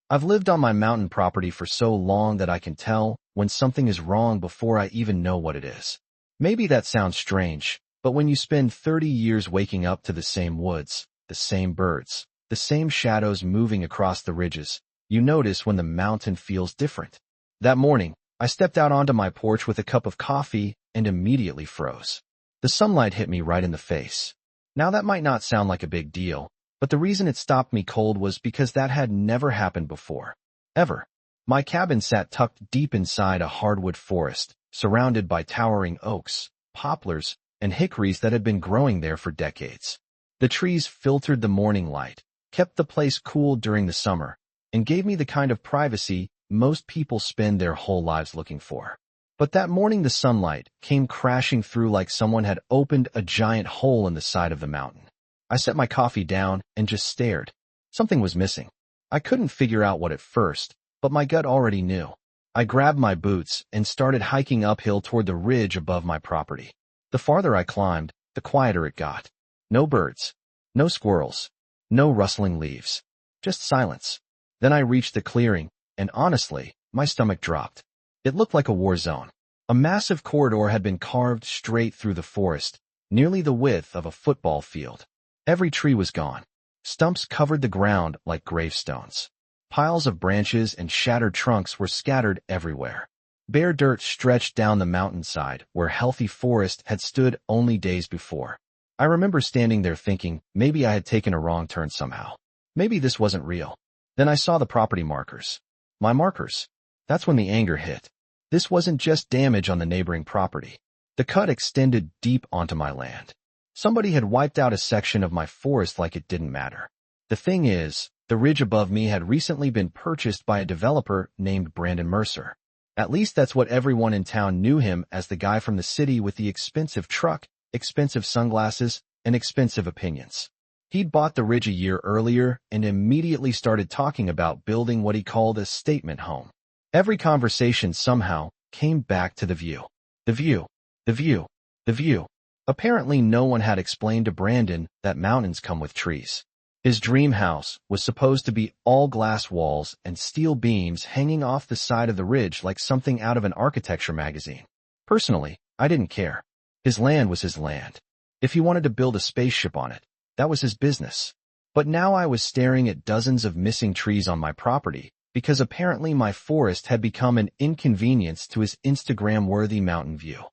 I've lived on my mountain property for so long that I can tell when something is wrong before I even know what it is. Maybe that sounds strange, but when you spend 30 years waking up to the same woods, the same birds, the same shadows moving across the ridges, you notice when the mountain feels different. That morning, I stepped out onto my porch with a cup of coffee and immediately froze. The sunlight hit me right in the face. Now that might not sound like a big deal, but the reason it stopped me cold was because that had never happened before. Ever. My cabin sat tucked deep inside a hardwood forest, surrounded by towering oaks, poplars, and hickories that had been growing there for decades. The trees filtered the morning light, kept the place cool during the summer, and gave me the kind of privacy most people spend their whole lives looking for. But that morning the sunlight came crashing through like someone had opened a giant hole in the side of the mountain. I set my coffee down and just stared. Something was missing. I couldn't figure out what at first, but my gut already knew. I grabbed my boots and started hiking uphill toward the ridge above my property. The farther I climbed, the quieter it got. No birds, no squirrels, no rustling leaves, just silence. Then I reached the clearing, and honestly, my stomach dropped. It looked like a war zone. A massive corridor had been carved straight through the forest, nearly the width of a football field. Every tree was gone. Stumps covered the ground like gravestones. Piles of branches and shattered trunks were scattered everywhere. Bare dirt stretched down the mountainside where healthy forest had stood only days before. I remember standing there thinking maybe I had taken a wrong turn somehow. Maybe this wasn't real. Then I saw the property markers. My markers. That's when the anger hit. This wasn't just damage on the neighboring property. The cut extended deep onto my land. Somebody had wiped out a section of my forest like it didn't matter. The thing is, the ridge above me had recently been purchased by a developer named Brandon Mercer. At least that's what everyone in town knew him as, the guy from the city with the expensive truck, expensive sunglasses, and expensive opinions. He'd bought the ridge a year earlier and immediately started talking about building what he called a statement home. Every conversation somehow came back to the view. The view. The view. The view. Apparently no one had explained to Brandon that mountains come with trees. His dream house was supposed to be all glass walls and steel beams hanging off the side of the ridge like something out of an architecture magazine. Personally, I didn't care. His land was his land. If he wanted to build a spaceship on it, that was his business. But now I was staring at dozens of missing trees on my property because apparently my forest had become an inconvenience to his Instagram-worthy mountain view.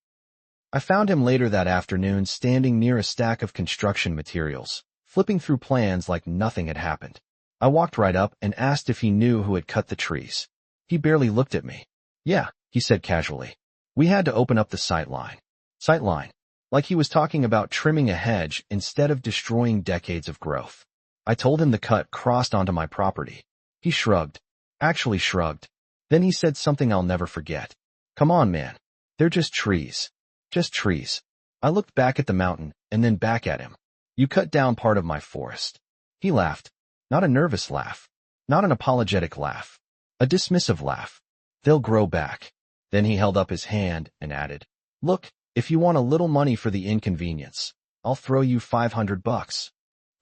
I found him later that afternoon standing near a stack of construction materials, flipping through plans like nothing had happened. I walked right up and asked if he knew who had cut the trees. He barely looked at me. Yeah, he said casually. We had to open up the sightline. Sightline. Like he was talking about trimming a hedge instead of destroying decades of growth. I told him the cut crossed onto my property. He shrugged. Actually shrugged. Then he said something I'll never forget. Come on, man. They're just trees. Just trees. I looked back at the mountain and then back at him. You cut down part of my forest. He laughed. Not a nervous laugh. Not an apologetic laugh. A dismissive laugh. They'll grow back. Then he held up his hand and added, Look, if you want a little money for the inconvenience, I'll throw you $500.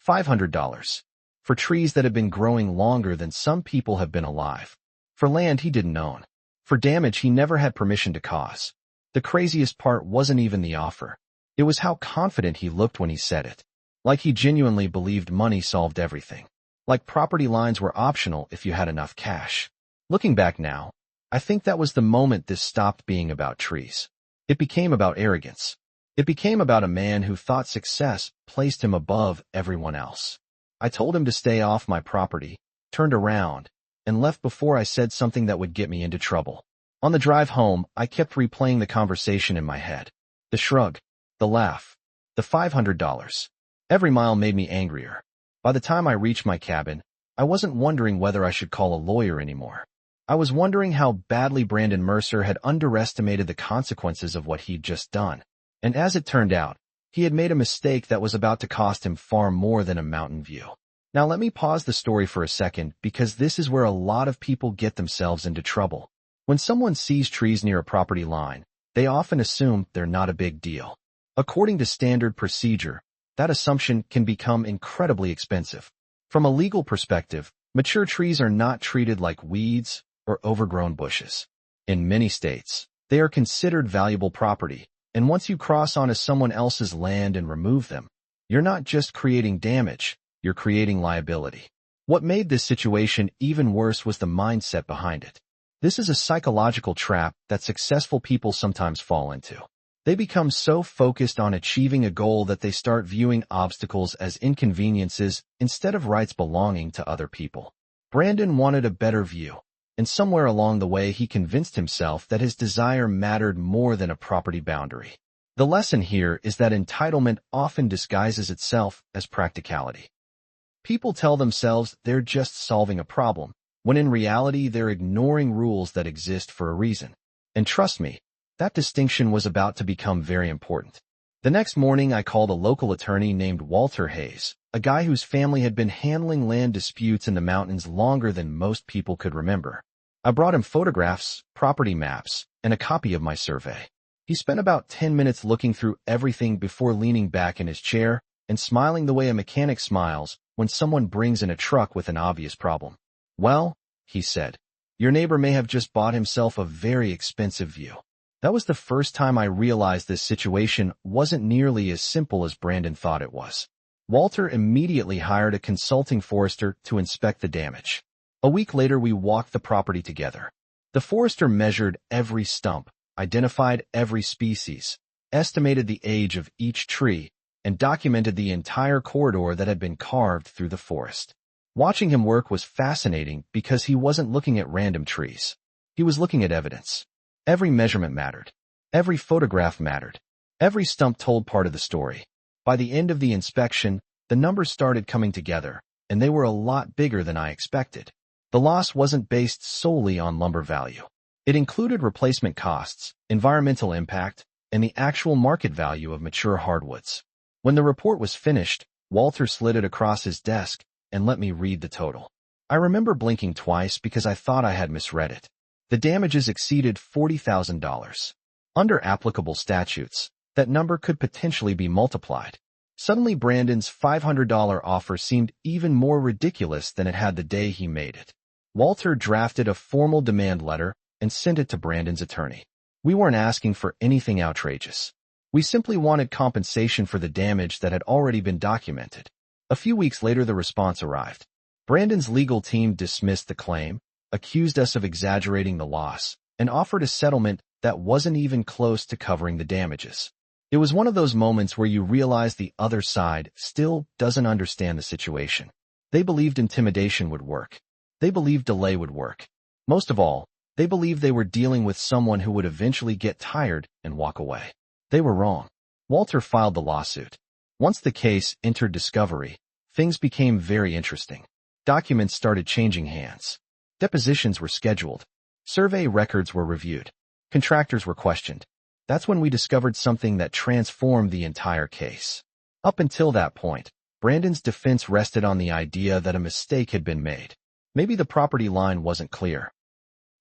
$500. For trees that have been growing longer than some people have been alive. For land he didn't own. For damage he never had permission to cause. The craziest part wasn't even the offer. It was how confident he looked when he said it. Like he genuinely believed money solved everything. Like property lines were optional if you had enough cash. Looking back now, I think that was the moment this stopped being about trees. It became about arrogance. It became about a man who thought success placed him above everyone else. I told him to stay off my property, turned around, and left before I said something that would get me into trouble. On the drive home, I kept replaying the conversation in my head. The shrug, the laugh, the $500. Every mile made me angrier. By the time I reached my cabin, I wasn't wondering whether I should call a lawyer anymore. I was wondering how badly Brandon Mercer had underestimated the consequences of what he'd just done. And as it turned out, he had made a mistake that was about to cost him far more than a mountain view. Now let me pause the story for a second because this is where a lot of people get themselves into trouble. When someone sees trees near a property line, they often assume they're not a big deal. According to standard procedure, that assumption can become incredibly expensive. From a legal perspective, Mature trees are not treated like weeds or overgrown bushes. In many states, they are considered valuable property, and once you cross onto someone else's land and remove them, you're not just creating damage, you're creating liability. What made this situation even worse was the mindset behind it. This is a psychological trap that successful people sometimes fall into. They become so focused on achieving a goal that they start viewing obstacles as inconveniences instead of rights belonging to other people. Brandon wanted a better view, and somewhere along the way he convinced himself that his desire mattered more than a property boundary. The lesson here is that entitlement often disguises itself as practicality. People tell themselves they're just solving a problem, when in reality they're ignoring rules that exist for a reason. And trust me, that distinction was about to become very important. The next morning I called a local attorney named Walter Hayes, a guy whose family had been handling land disputes in the mountains longer than most people could remember. I brought him photographs, property maps, and a copy of my survey. He spent about 10 minutes looking through everything before leaning back in his chair and smiling the way a mechanic smiles when someone brings in a truck with an obvious problem. "Well," he said, "your neighbor may have just bought himself a very expensive view." That was the first time I realized this situation wasn't nearly as simple as Brandon thought it was. Walter immediately hired a consulting forester to inspect the damage. A week later, we walked the property together. The forester measured every stump, identified every species, estimated the age of each tree, and documented the entire corridor that had been carved through the forest. Watching him work was fascinating because he wasn't looking at random trees. He was looking at evidence. Every measurement mattered. Every photograph mattered. Every stump told part of the story. By the end of the inspection, the numbers started coming together, and they were a lot bigger than I expected. The loss wasn't based solely on lumber value. It included replacement costs, environmental impact, and the actual market value of mature hardwoods. When the report was finished, Walter slid it across his desk and let me read the total. I remember blinking twice because I thought I had misread it. The damages exceeded $40,000. Under applicable statutes, that number could potentially be multiplied. Suddenly Brandon's $500 offer seemed even more ridiculous than it had the day he made it. Walter drafted a formal demand letter and sent it to Brandon's attorney. We weren't asking for anything outrageous. We simply wanted compensation for the damage that had already been documented. A few weeks later, the response arrived. Brandon's legal team dismissed the claim, accused us of exaggerating the loss, and offered a settlement that wasn't even close to covering the damages. It was one of those moments where you realize the other side still doesn't understand the situation. They believed intimidation would work. They believed delay would work. Most of all, they believed they were dealing with someone who would eventually get tired and walk away. They were wrong. Walter filed the lawsuit. Once the case entered discovery, things became very interesting. Documents started changing hands. Depositions were scheduled. Survey records were reviewed. Contractors were questioned. That's when we discovered something that transformed the entire case. Up until that point, Brandon's defense rested on the idea that a mistake had been made. Maybe the property line wasn't clear.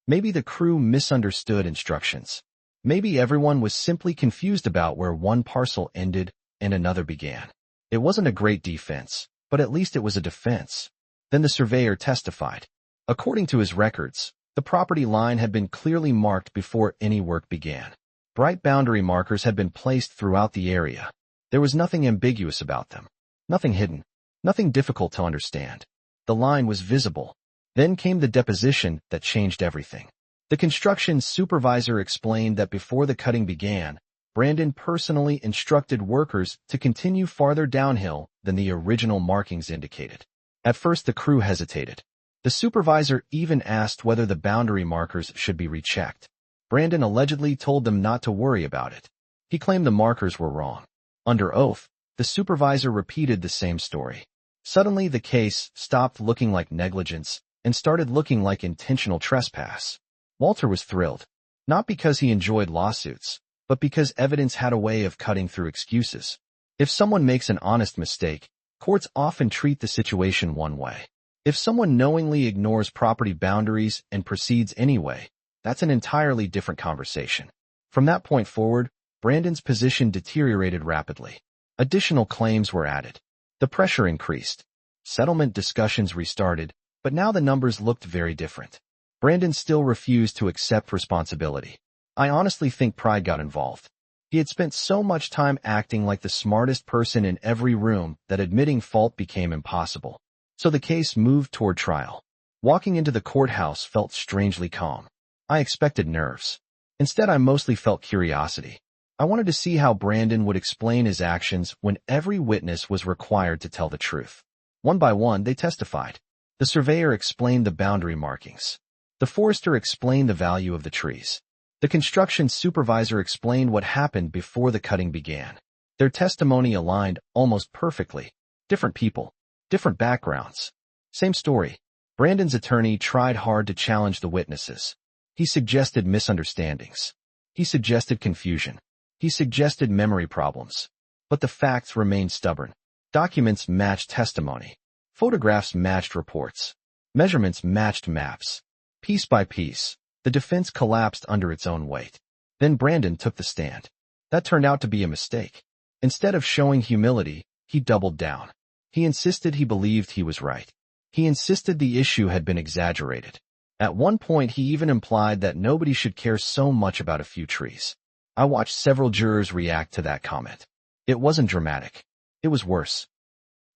Maybe the crew misunderstood instructions. Maybe everyone was simply confused about where one parcel ended and another began. It wasn't a great defense, but at least it was a defense. Then the surveyor testified. According to his records, the property line had been clearly marked before any work began. Bright boundary markers had been placed throughout the area. There was nothing ambiguous about them. Nothing hidden. Nothing difficult to understand. The line was visible. Then came the deposition that changed everything. The construction supervisor explained that before the cutting began, Brandon personally instructed workers to continue farther downhill than the original markings indicated. At first, the crew hesitated. The supervisor even asked whether the boundary markers should be rechecked. Brandon allegedly told them not to worry about it. He claimed the markers were wrong. Under oath, the supervisor repeated the same story. Suddenly, the case stopped looking like negligence and started looking like intentional trespass. Walter was thrilled, not because he enjoyed lawsuits, but because evidence had a way of cutting through excuses. If someone makes an honest mistake, courts often treat the situation one way. If someone knowingly ignores property boundaries and proceeds anyway, that's an entirely different conversation. From that point forward, Brandon's position deteriorated rapidly. Additional claims were added. The pressure increased. Settlement discussions restarted, But now the numbers looked very different. Brandon still refused to accept responsibility. I honestly think pride got involved. He had spent so much time acting like the smartest person in every room that admitting fault became impossible. So the case moved toward trial. Walking into the courthouse felt strangely calm. I expected nerves. Instead, I mostly felt curiosity. I wanted to see how Brandon would explain his actions when every witness was required to tell the truth. One by one, they testified. The surveyor explained the boundary markings. The forester explained the value of the trees. The construction supervisor explained what happened before the cutting began. Their testimony aligned almost perfectly. Different people, different backgrounds. Same story. Brandon's attorney tried hard to challenge the witnesses. He suggested misunderstandings. He suggested confusion. He suggested memory problems. But the facts remained stubborn. Documents matched testimony. Photographs matched reports. Measurements matched maps. Piece by piece, the defense collapsed under its own weight. Then Brandon took the stand. That turned out to be a mistake. Instead of showing humility, he doubled down. He insisted he believed he was right. He insisted the issue had been exaggerated. At one point, he even implied that nobody should care so much about a few trees. I watched several jurors react to that comment. It wasn't dramatic. It was worse.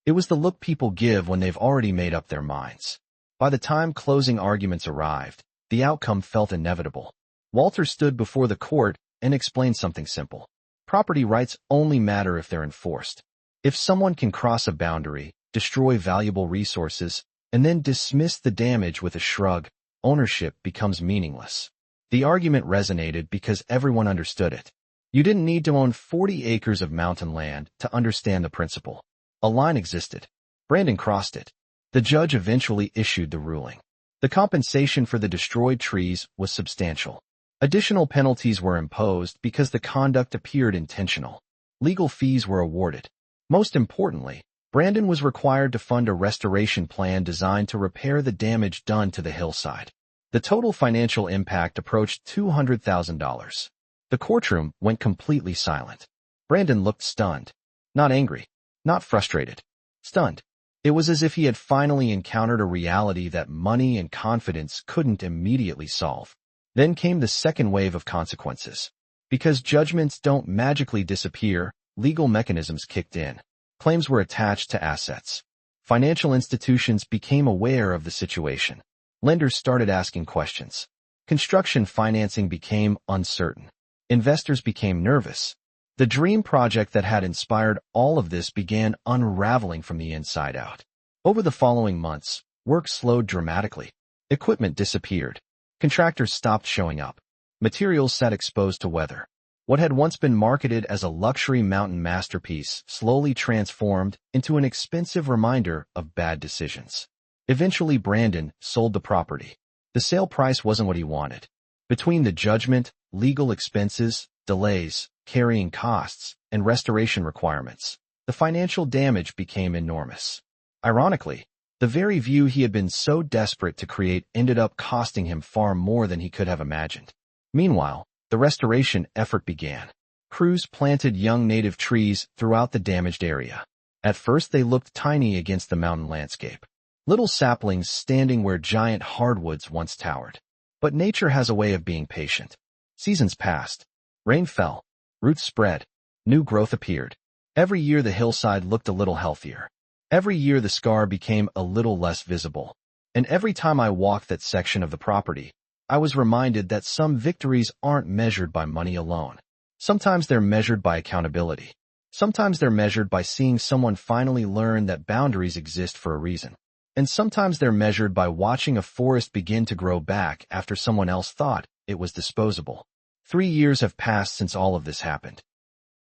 It was the look people give when they've already made up their minds. By the time closing arguments arrived, the outcome felt inevitable. Walter stood before the court and explained something simple. Property rights only matter if they're enforced. If someone can cross a boundary, destroy valuable resources, and then dismiss the damage with a shrug, ownership becomes meaningless. The argument resonated because everyone understood it. You didn't need to own 40 acres of mountain land to understand the principle. A line existed. Brandon crossed it. The judge eventually issued the ruling. The compensation for the destroyed trees was substantial. Additional penalties were imposed because the conduct appeared intentional. Legal fees were awarded. Most importantly, Brandon was required to fund a restoration plan designed to repair the damage done to the hillside. The total financial impact approached $200,000. The courtroom went completely silent. Brandon looked stunned. Not angry. Not frustrated. Stunned. It was as if he had finally encountered a reality that money and confidence couldn't immediately solve. Then came the second wave of consequences. Because judgments don't magically disappear, legal mechanisms kicked in. Claims were attached to assets. Financial institutions became aware of the situation. Lenders started asking questions. Construction financing became uncertain. Investors became nervous. The dream project that had inspired all of this began unraveling from the inside out. Over the following months, work slowed dramatically. Equipment disappeared. Contractors stopped showing up. Materials sat exposed to weather. What had once been marketed as a luxury mountain masterpiece slowly transformed into an expensive reminder of bad decisions. Eventually, Brandon sold the property. The sale price wasn't what he wanted. Between the judgment, legal expenses, delays, carrying costs, and restoration requirements, the financial damage became enormous. Ironically, the very view he had been so desperate to create ended up costing him far more than he could have imagined. Meanwhile, the restoration effort began. Crews planted young native trees throughout the damaged area. At first, they looked tiny against the mountain landscape. Little saplings standing where giant hardwoods once towered. But nature has a way of being patient. Seasons passed. Rain fell. Roots spread. New growth appeared. Every year the hillside looked a little healthier. Every year the scar became a little less visible. And every time I walked that section of the property, I was reminded that some victories aren't measured by money alone. Sometimes they're measured by accountability. Sometimes they're measured by seeing someone finally learn that boundaries exist for a reason. And sometimes they're measured by watching a forest begin to grow back after someone else thought it was disposable. 3 years have passed since all of this happened.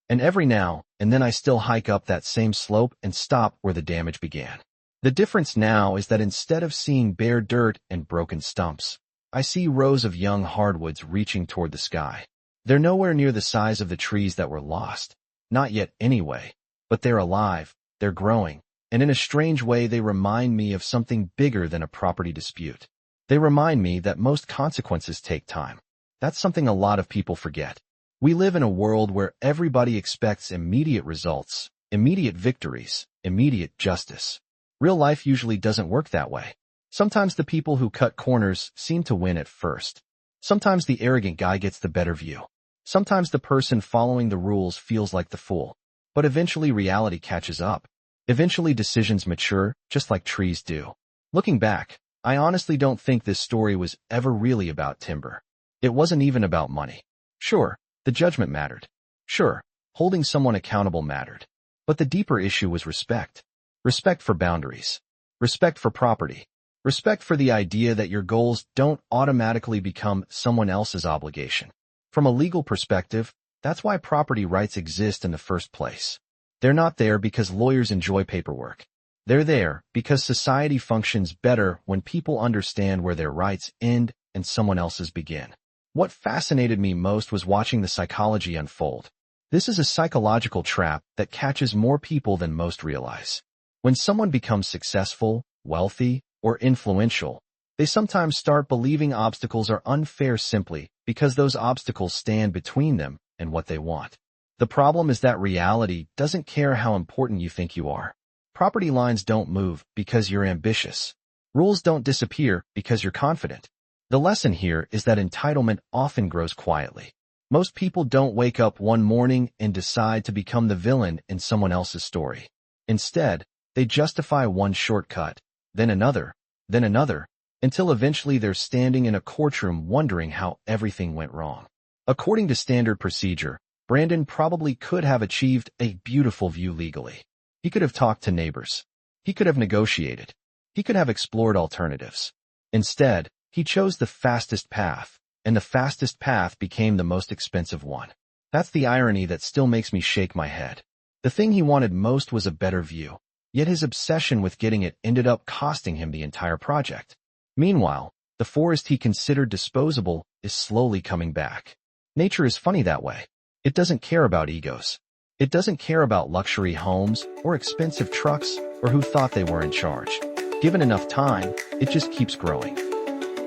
And every now and then I still hike up that same slope and stop where the damage began. The difference now is that instead of seeing bare dirt and broken stumps, I see rows of young hardwoods reaching toward the sky. They're nowhere near the size of the trees that were lost. Not yet anyway. But they're alive, they're growing, and in a strange way they remind me of something bigger than a property dispute. They remind me that most consequences take time. That's something a lot of people forget. We live in a world where everybody expects immediate results, immediate victories, immediate justice. Real life usually doesn't work that way. Sometimes the people who cut corners seem to win at first. Sometimes the arrogant guy gets the better view. Sometimes the person following the rules feels like the fool. But eventually reality catches up. Eventually decisions mature, just like trees do. Looking back, I honestly don't think this story was ever really about timber. It wasn't even about money. Sure, the judgment mattered. Sure, holding someone accountable mattered. But the deeper issue was respect. Respect for boundaries. Respect for property. Respect for the idea that your goals don't automatically become someone else's obligation. From a legal perspective, that's why property rights exist in the first place. They're not there because lawyers enjoy paperwork. They're there because society functions better when people understand where their rights end and someone else's begin. What fascinated me most was watching the psychology unfold. This is a psychological trap that catches more people than most realize. When someone becomes successful, wealthy, or influential, they sometimes start believing obstacles are unfair simply because those obstacles stand between them and what they want. The problem is that reality doesn't care how important you think you are. Property lines don't move because you're ambitious. Rules don't disappear because you're confident. The lesson here is that entitlement often grows quietly. Most people don't wake up one morning and decide to become the villain in someone else's story. Instead, they justify one shortcut, then another, until eventually they're standing in a courtroom wondering how everything went wrong. According to standard procedure, Brandon probably could have achieved a beautiful view legally. He could have talked to neighbors. He could have negotiated. He could have explored alternatives. Instead, he chose the fastest path, and the fastest path became the most expensive one. That's the irony that still makes me shake my head. The thing he wanted most was a better view, yet his obsession with getting it ended up costing him the entire project. Meanwhile, the forest he considered disposable is slowly coming back. Nature is funny that way. It doesn't care about egos. It doesn't care about luxury homes or expensive trucks or who thought they were in charge. Given enough time, it just keeps growing.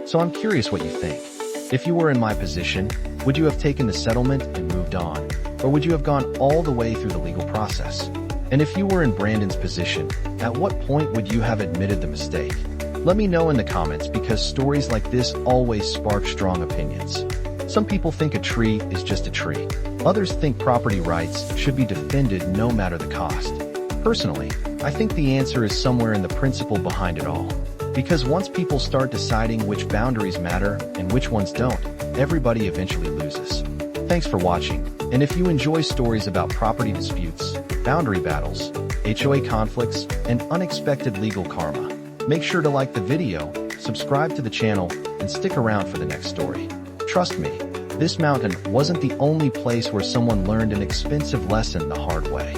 So I'm curious what you think. If you were in my position, would you have taken the settlement and moved on? Or would you have gone all the way through the legal process? And if you were in Brandon's position, at what point would you have admitted the mistake? Let me know in the comments because stories like this always spark strong opinions. Some people think a tree is just a tree. Others think property rights should be defended no matter the cost. Personally, I think the answer is somewhere in the principle behind it all. Because once people start deciding which boundaries matter and which ones don't, everybody eventually loses. Thanks for watching, and if you enjoy stories about property disputes, boundary battles, HOA conflicts, and unexpected legal karma, make sure to like the video, subscribe to the channel, and stick around for the next story. Trust me, this mountain wasn't the only place where someone learned an expensive lesson the hard way.